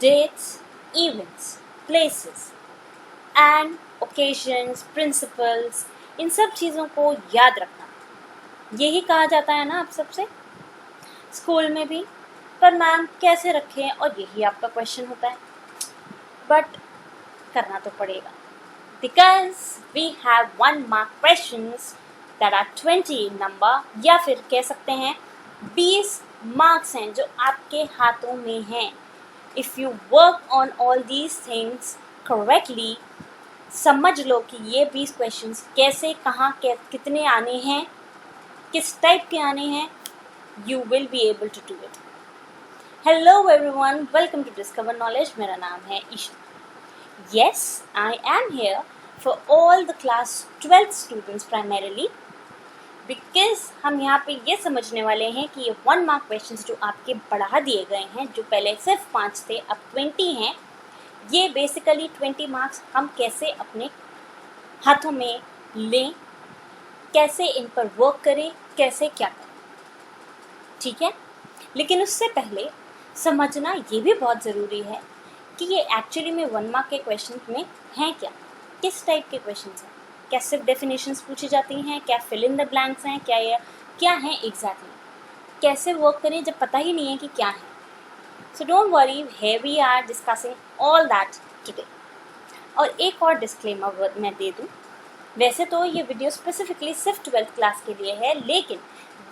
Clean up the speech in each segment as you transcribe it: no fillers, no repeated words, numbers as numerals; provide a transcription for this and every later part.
dates, events, places and occasions, principles, इन सब चीज़ों को याद रखना, यही कहा जाता है ना आप सबसे स्कूल में भी। पर मैम कैसे रखें, और यही आपका क्वेश्चन होता है, बट करना तो पड़ेगा because we have 1 mark questions that are 20 in number, या फिर कह सकते हैं 20 मार्क्स हैं जो आपके हाथों में हैं। If you work on all these things correctly, समझ लो कि ये 20 क्वेश्चंस कैसे, कहाँ, कितने आने हैं, किस टाइप के आने हैं, you will be able to do it. Hello everyone, welcome to Discover Knowledge. मेरा नाम है Isha. Yes, I am here for all the class 12th students primarily because हम यहाँ पे ये समझने वाले हैं कि ये 1 mark questions जो आपके बढ़ा दिए गए हैं, जो पहले सिर्फ 5 थे अब 20 हैं, ये बेसिकली 20 मार्क्स हम कैसे अपने हाथों में लें, कैसे इन पर वर्क करें, कैसे क्या करें, ठीक है। लेकिन उससे पहले समझना ये भी बहुत ज़रूरी है कि ये एक्चुअली में 1 mark के क्वेश्चन में हैं क्या, किस टाइप के क्वेश्चंस हैं, क्या सिर्फ डेफिनेशंस पूछी जाती हैं, क्या फिल इन द ब्लैंक्स हैं, क्या है एग्जैक्टली, कैसे वर्क करें जब पता ही नहीं है कि क्या है। So don't worry, here we are discussing all that today. और एक और डिस्क्लेमर मैं दे दूँ, वैसे तो ये वीडियो स्पेसिफिकली सिर्फ 12th क्लास के लिए है, लेकिन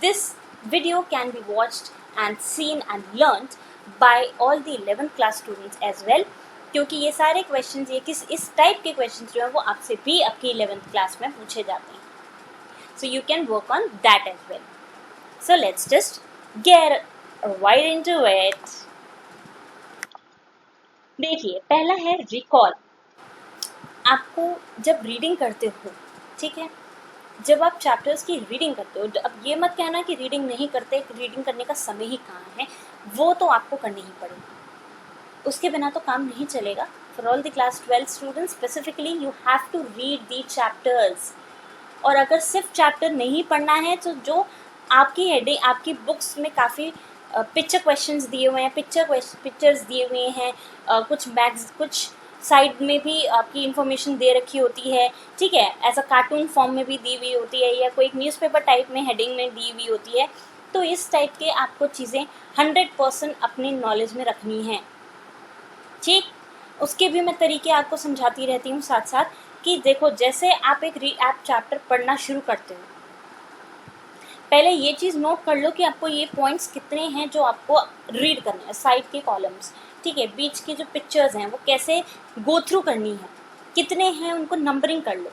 this video can be watched and seen and learnt by all the 11th class students as well, क्योंकि ये सारे questions, ये इस टाइप के questions जो है वो आपसे भी आपकी 11th क्लास में पूछे जाते हैं, so you can work on that as well. So let's just get right into it. देखिए, पहला है recall. आपको जब रीडिंग करते हो, ठीक है, जब आप चैप्टर्स की रीडिंग करते हो, अब ये मत कहना कि रीडिंग नहीं करते, रीडिंग करने का समय ही कहाँ है, वो तो आपको करनी ही पड़ेगी, उसके बिना तो काम नहीं चलेगा। For all the class 12 students specifically you have to read the chapters. और अगर सिर्फ चैप्टर नहीं पढ़ना है तो जो आपकी हेडिंग, आपकी बुक्स में काफ़ी पिक्चर क्वेश्चंस दिए हुए हैं, पिक्चर्स दिए हुए हैं, कुछ साइड में भी आपकी इन्फॉर्मेशन दे रखी होती है, ठीक है, ऐसा कार्टून फॉर्म में भी दी हुई होती है, या कोई एक न्यूज़पेपर टाइप में हेडिंग में दी हुई होती है। तो इस टाइप के आपको चीज़ें 100% अपने नॉलेज में रखनी है, ठीक। उसके भी मैं तरीके आपको समझाती रहती हूँ साथ साथ, कि देखो जैसे आप आप चैप्टर पढ़ना शुरू करते हो, पहले ये चीज़ नोट कर लो कि आपको ये पॉइंट्स कितने हैं जो आपको रीड करने हैं, साइड के कॉलम्स, ठीक है, बीच की जो पिक्चर्स हैं वो कैसे गो थ्रू करनी है, कितने हैं उनको नंबरिंग कर लो,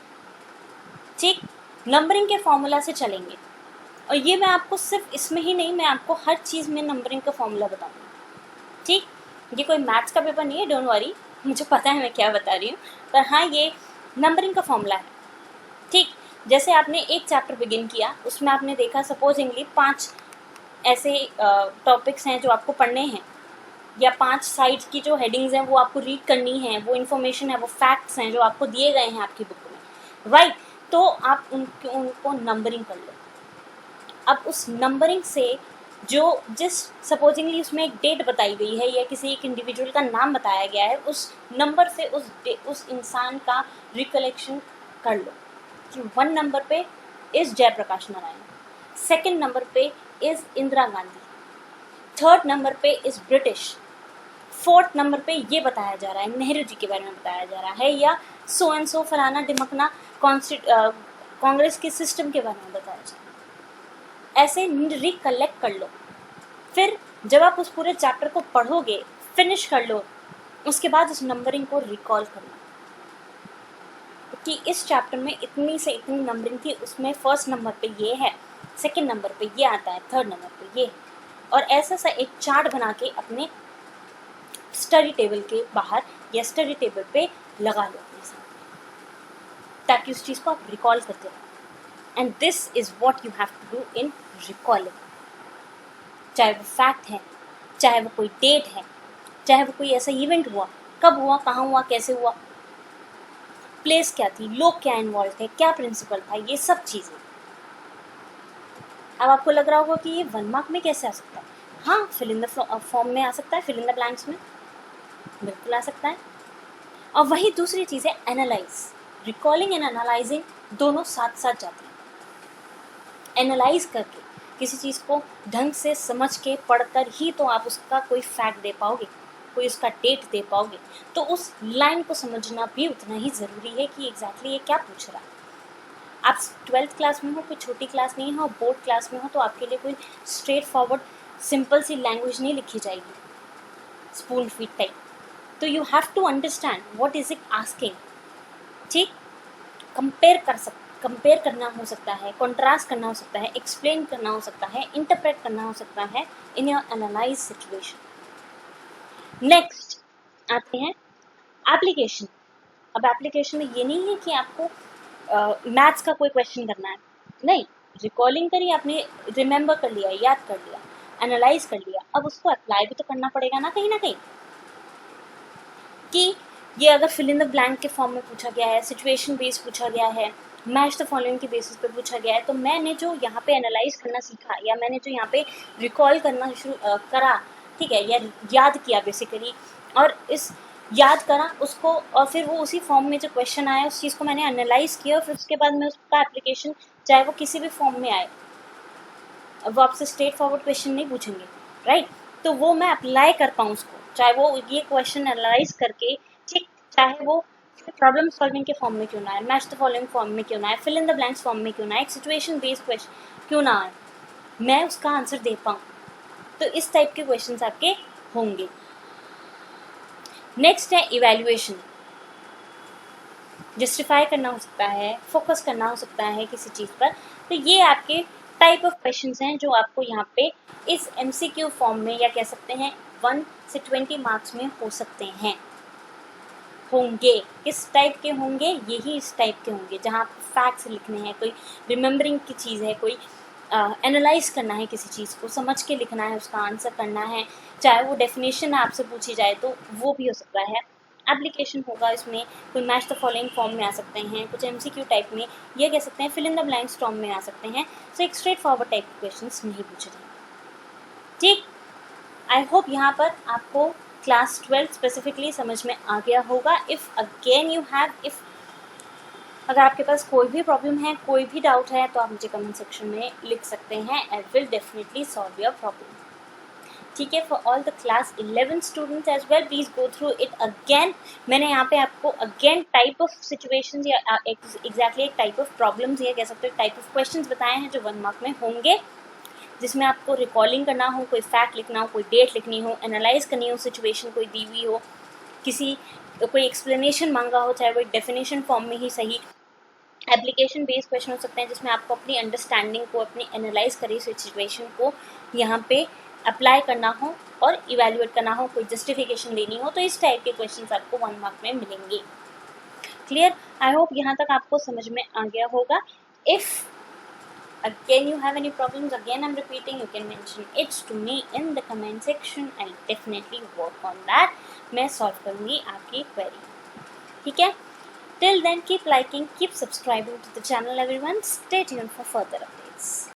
ठीक। नंबरिंग के फॉर्मूला से चलेंगे, और ये मैं आपको सिर्फ इसमें ही नहीं, मैं आपको हर चीज़ में नंबरिंग का फॉर्मूला बताऊँगी, ठीक। ये कोई मैथ्स का पेपर नहीं है, डोंट वरी, मुझे पता है मैं क्या बता रही हूँ, पर हाँ ये नंबरिंग का फॉर्मूला है, ठीक। जैसे आपने एक चैप्टर बिगिन किया, उसमें आपने देखा सपोजिंगली 5 ऐसे टॉपिक्स हैं जो आपको पढ़ने हैं, या 5 साइड्स की जो हेडिंग्स हैं वो आपको रीड करनी है, वो इन्फॉर्मेशन है, वो फैक्ट्स हैं जो आपको दिए गए हैं आपकी बुक में, राइट। तो आप उनको नंबरिंग कर लो। अब उस नंबरिंग से जिस सपोजिंगली उसमें एक डेट बताई गई है, या किसी एक इंडिविजुअल का नाम बताया गया है, उस नंबर से उस इंसान का रिकलेक्शन कर लो कि 1 नंबर पे is Jayaprakash Narayan, 2nd number पे is Indira Gandhi, 3rd number पे इज़ ब्रिटिश, 4th नंबर पे ये बताया जा रहा है, नेहरू जी के बारे में बताया जा रहा है, या सो एंड सो फलाना डिमकना कांग्रेस के सिस्टम के बारे में बताया जा रहा है। ऐसे रिकलेक्ट कर लो। फिर जब आप उस पूरे चैप्टर को पढ़ोगे, फिनिश कर लो, उसके बाद उस नंबरिंग को रिकॉल कर लो कि इस चैप्टर में इतनी से इतनी नंबरिंग थी, उसमें 1st नंबर पे ये है, 2nd नंबर पे ये आता है, 3rd नंबर पे ये है, और ऐसा सा एक चार्ट बना के अपने स्टडी टेबल के बाहर या स्टडी टेबल पे लगा लो अपने सामने, ताकि उस चीज़ को आप रिकॉल करते रहो। And this is what you have to do in recalling, चाहे वो फैक्ट है, चाहे वो कोई डेट है, चाहे वो कोई ऐसा इवेंट हुआ, कब हुआ, कहाँ हुआ, कैसे हुआ, प्लेस क्या थी, लोग क्या इन्वॉल्व थे, क्या प्रिंसिपल था, ये सब चीज़ें। अब आपको लग रहा होगा कि ये 1 mark में कैसे आ सकता है। हाँ, फिल इन द फॉर्म में आ सकता है, फिल इन द ब्लैंक्स में, बिल्कुल आ सकता है। और वही दूसरी चीज़ है एनालाइज। रिकॉलिंग एंड एनालाइजिंग दोनों साथ साथ जाते हैं। एनालाइज करके किसी चीज़ को ढंग से समझ के पढ़कर ही तो आप उसका कोई फैक्ट दे पाओगे, कोई उसका डेट दे पाओगे। तो उस लाइन को समझना भी उतना ही ज़रूरी है कि एग्जैक्टली ये क्या पूछ रहा है। आप 12th क्लास में हो, कोई छोटी क्लास नहीं हो, बोर्ड क्लास में हो, तो आपके लिए कोई स्ट्रेट फॉरवर्ड सिंपल सी लैंग्वेज नहीं लिखी जाएगी, स्पून फीड टाइप। तो you have to understand what is it asking. ठीक, कंपेयर करना हो सकता है, कॉन्ट्रास्ट करना हो सकता है, एक्सप्लेन करना हो सकता है, इंटरप्रेट करना हो सकता है in your analyse situation. Next आते हैं एप्लीकेशन। अब एप्लीकेशन में ये नहीं है कि आपको मैथ्स का कोई क्वेश्चन करना है, नहीं। रिकॉलिंग करी आपने, रिमेंबर कर लिया, याद कर लिया, एनालाइज कर लिया, अब उसको अप्लाई भी तो करना पड़ेगा ना कहीं कि ये अगर फिल इन द ब्लैंक के फॉर्म में पूछा गया है, सिचुएशन बेस्ड पूछा गया है, मैच द फॉलोइंग के बेसिस पे पूछा गया है, तो मैंने जो यहाँ पे एनालाइज करना सीखा या मैंने जो यहाँ पे रिकॉल करना शुरू करा, ठीक है, या याद किया बेसिकली, और इस याद करा उसको, और फिर वो उसी फॉर्म में जो क्वेश्चन आया उस चीज़ को मैंने एनालाइज किया, और फिर उसके बाद मैं उसका एप्लीकेशन, चाहे वो किसी भी फॉर्म में आए, वो आपसे स्ट्रेट फॉरवर्ड क्वेश्चन नहीं पूछेंगे, राइट। तो वो मैं अप्लाई कर पाऊँ उसको, चाहे वो ये क्वेश्चन एनालाइज करके, ठीक, चाहे वो प्रॉब्लम सॉल्विंग के फॉर्म में क्यों ना आए, मैच द फॉलोइंग फॉर्म में क्यों ना आए, fill in the blanks form में क्यों ना आए, एक सिचुएशन बेस्ड क्वेश्चन क्यों ना आए, मैं उसका आंसर दे पाऊँ। तो इस टाइप के क्वेश्चंस आपके होंगे। नेक्स्ट है इवैल्यूएशन। जस्टिफाई करना हो सकता है, फोकस करना हो सकता है किसी चीज़ पर। तो ये आपके टाइप ऑफ क्वेश्चंस हैं जो आपको यहाँ पे इस MCQ फॉर्म में, या कह सकते हैं 1 से 20 मार्क्स में हो सकते हैं, होंगे। किस टाइप के होंगे? यही इस टाइप के होंगे जहाँ फैक्ट्स लिखने हैं, कोई रिमेंबरिंग की चीज़ है, कोई एनालाइज करना है, किसी चीज़ को समझ के लिखना है, उसका आंसर करना है, चाहे वो डेफिनेशन आपसे पूछी जाए तो वो भी हो सकता है। एप्लीकेशन होगा इसमें, कोई मैच द फॉलोइंग फॉर्म में आ सकते हैं, कुछ MCQ टाइप में, ये कह सकते हैं fill in the blanks form में आ सकते हैं। सो एक स्ट्रेट फॉरवर्ड टाइप के क्वेश्चन नहीं पूछे जाएंगे। ठीक, आई होप यहाँ पर आपको क्लास 12 स्पेसिफिकली समझ में आ गया होगा। If again you have, if अगर आपके पास कोई भी प्रॉब्लम है, कोई भी डाउट है, तो आप मुझे कमेंट सेक्शन में लिख सकते हैं। I will definitely solve your problem. ठीक है, for all the class 11 students as well, please go through it again. मैंने यहाँ पे आपको अगेन टाइप ऑफ सिचुएशंस या एग्जैक्टली एक टाइप ऑफ प्रॉब्लम्स या कह सकते हो टाइप ऑफ क्वेश्चंस बताए हैं जो 1 मार्क में होंगे, जिसमें आपको रिकॉलिंग करना हो, कोई फैक्ट लिखना हो, कोई डेट लिखनी हो, एनालाइज करनी हो, सिचुएशन कोई दी हुई हो, किसी कोई एक्सप्लेनेशन मांगा हो, चाहे वो डेफिनेशन फॉर्म में ही सही। एप्लीकेशन बेस्ड क्वेश्चन हो सकते हैं जिसमें आपको अपनी अंडरस्टैंडिंग को, अपनी एनालाइज करी सिचुएशन को यहाँ पे अप्लाई करना हो और इवेल्युएट करना हो, कोई जस्टिफिकेशन देनी हो, तो इस टाइप के क्वेश्चंस आपको 1 मार्क में मिलेंगे। क्लियर? आई होप यहाँ तक आपको समझ में आ गया होगा। If again you have any problems, again I'm repeating, you can mention it to me in the comment section. I'll definitely work on that. मैं solve करूँगी आपकी query, ठीक है? Till then, keep liking, keep subscribing to the channel everyone. Stay tuned for further updates.